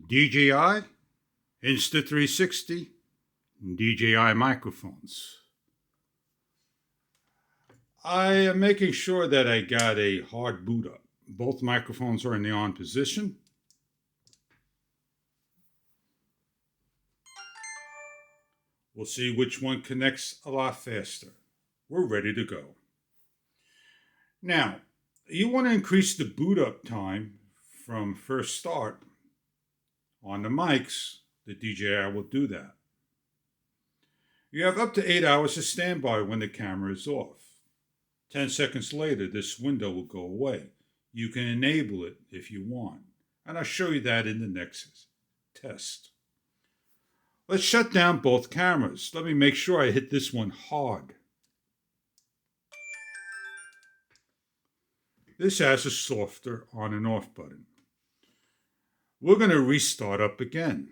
DJI, Insta360, DJI microphones. I am making sure that I got a hard boot up. Both microphones are in the on position. We'll see which one connects a lot faster. We're ready to go. Now, you want to increase the boot up time from first start. On the mics, the DJI will do that. You have up to 8 hours of standby when the camera is off. 10 seconds later, this window will go away. You can enable it if you want, and I'll show you that in the next test. Let's shut down both cameras. Let me make sure I hit this one hard. This has a softer on and off button. We're going to restart up again.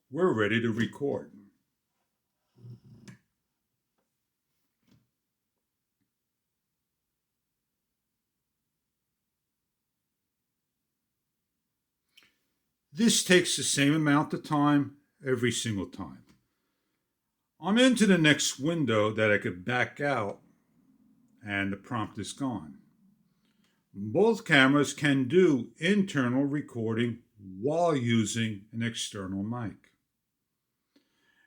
We're ready to record. This takes the same amount of time every single time. I'm into the next window that I could back out and the prompt is gone. Both cameras can do internal recording while using an external mic.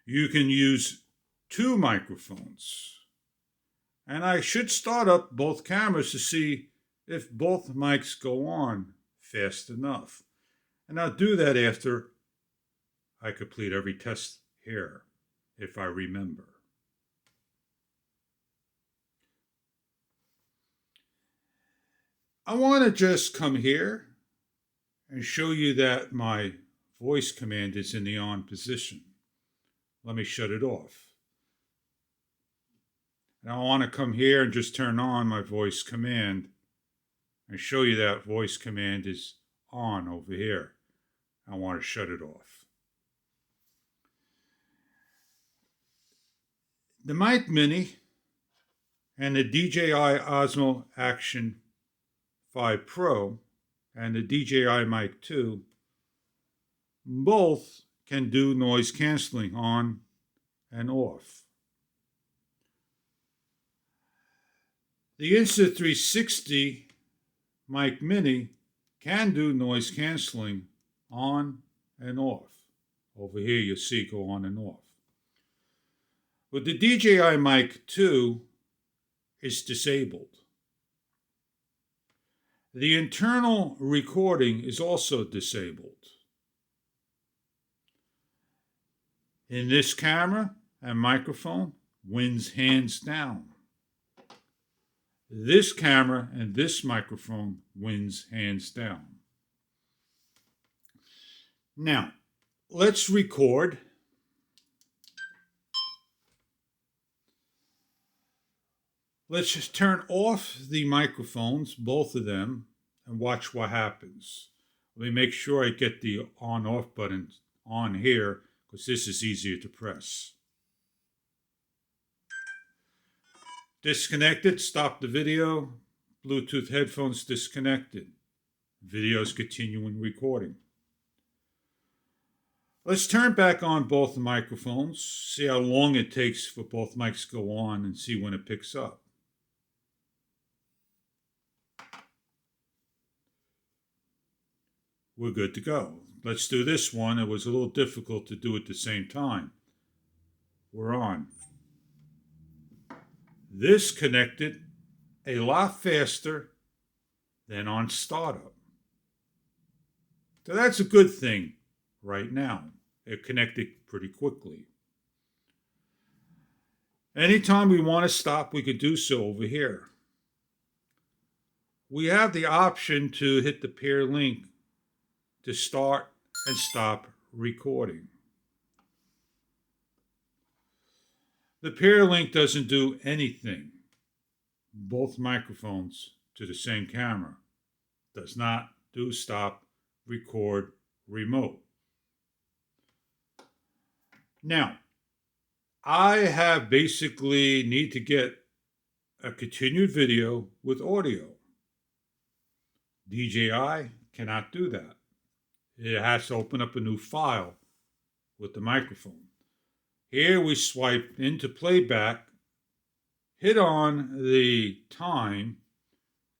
You can use two microphones. And I should start up both cameras to see if both mics go on fast enough. And I'll do that after I complete every test here, if I remember. I want to just come here and show you that my voice command is in the on position. Let me shut it off. And I want to come here and just turn on my voice command and show you that voice command is on over here. I want to shut it off. The Mic Mini and the DJI Osmo Action 5 Pro and the DJI Mic 2 both can do noise canceling on and off. The Insta360 Mic Mini can do noise canceling on and off. Over here you'll see go on and off. But the DJI Mic 2 is disabled. The internal recording is also disabled. In this camera and microphone, wins hands down. This camera and this microphone wins hands down. Now, let's record. Let's just turn off the microphones, both of them, and watch what happens. Let me make sure I get the on-off button on here, because this is easier to press. Disconnected, stop the video. Bluetooth headphones disconnected. Video's continuing recording. Let's turn back on both microphones, see how long it takes for both mics to go on, and see when it picks up. We're good to go. Let's do this one. It was a little difficult to do at the same time. We're on. This connected a lot faster than on startup. So that's a good thing right now. It connected pretty quickly. Anytime we want to stop, we could do so over here. We have the option to hit the pair link to start and stop recording. The pair link doesn't do anything. Both microphones to the same camera. Does not do stop, record, remote. Now, I have basically need to get a continued video with audio. DJI cannot do that. It has to open up a new file with the microphone. Here we swipe into playback, hit on the time,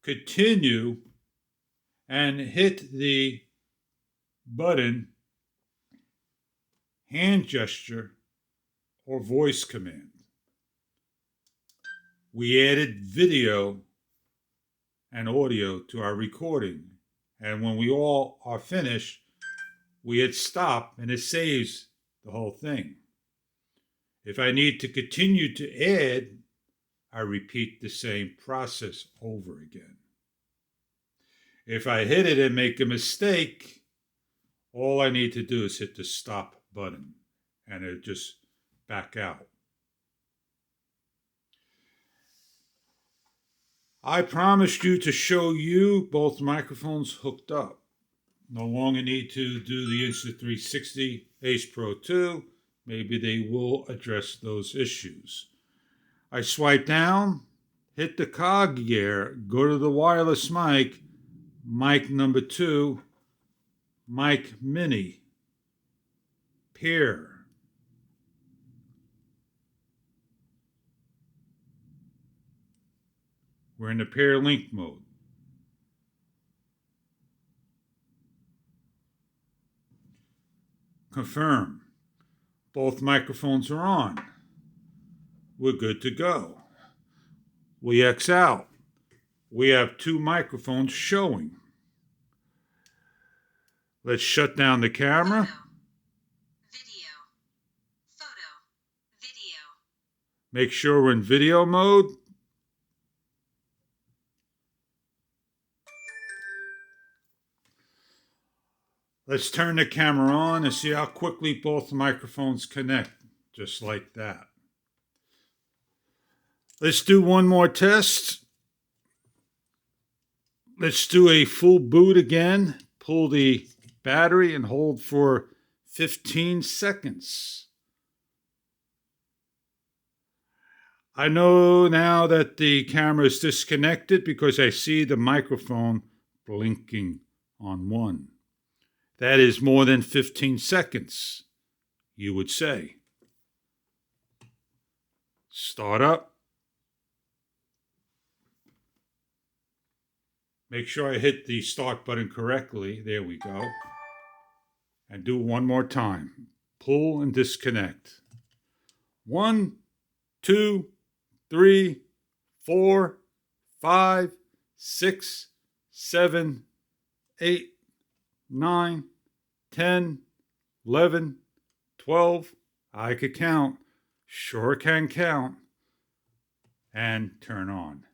continue, and hit the button, hand gesture, or voice command. We added video and audio to our recording, and when we all are finished, we hit stop and it saves the whole thing. If I need to continue to add, I repeat the same process over again. If I hit it and make a mistake, all I need to do is hit the stop button and it'll just back out. I promised you to show you both microphones hooked up. No longer need to do the Insta360 Ace Pro 2. Maybe they will address those issues. I swipe down, hit the cog gear, go to the wireless mic, mic number 2, mic mini, pair. We're in the pair link mode. Confirm. Both microphones are on. We're good to go. We X out. We have 2 microphones showing. Let's shut down the camera. Photo, video. Make sure we're in video mode. Let's turn the camera on and see how quickly both microphones connect, just like that. Let's do one more test. Let's do a full boot again. Pull the battery and hold for 15 seconds. I know now that the camera is disconnected because I see the microphone blinking on one. That is more than 15 seconds, you would say. Start up. Make sure I hit the start button correctly. There we go. And do one more time. Pull and disconnect. 1, 2, 3, 4, 5, 6, 7, 8, 9, 10, 11, 12. I could count. Sure can count. And turn on.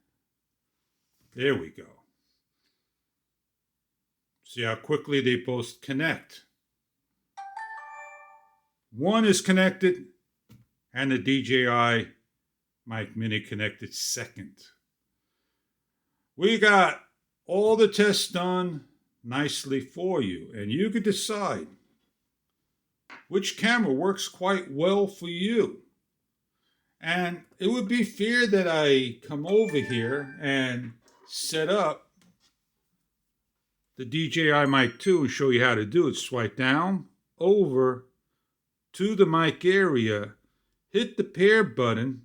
There we go. See how quickly they both connect. One is connected and the DJI Mic Mini connected second. We got all the tests done nicely for you, and you could decide which camera works quite well for you. And it would be fair that I come over here and set up the DJI Mic 2 and show you how to do it. Swipe down, over to the mic area, hit the pair button,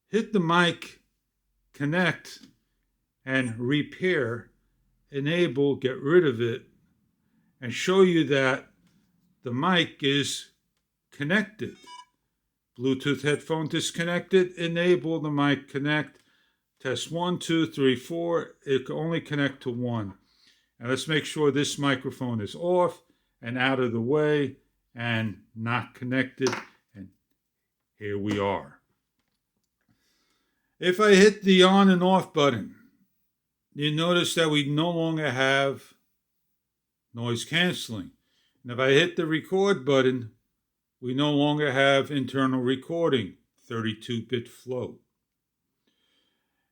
hit the mic, connect, and repair, enable, get rid of it, and show you that the mic is connected. Bluetooth headphone disconnected, enable the mic connect. Test 1, 2, 3, 4. It can only connect to 1. And let's make sure this microphone is off and out of the way and not connected. And here we are. If I hit the on and off button, you notice that we no longer have noise canceling. And if I hit the record button, we no longer have internal recording, 32-bit float.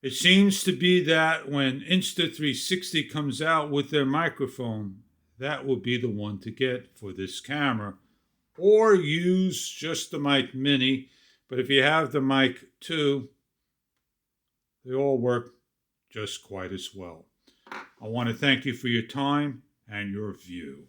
It seems to be that when Insta360 comes out with their microphone, that will be the one to get for this camera. Or use just the Mic Mini. But if you have the Mic 2, they all work just quite as well. I want to thank you for your time and your view.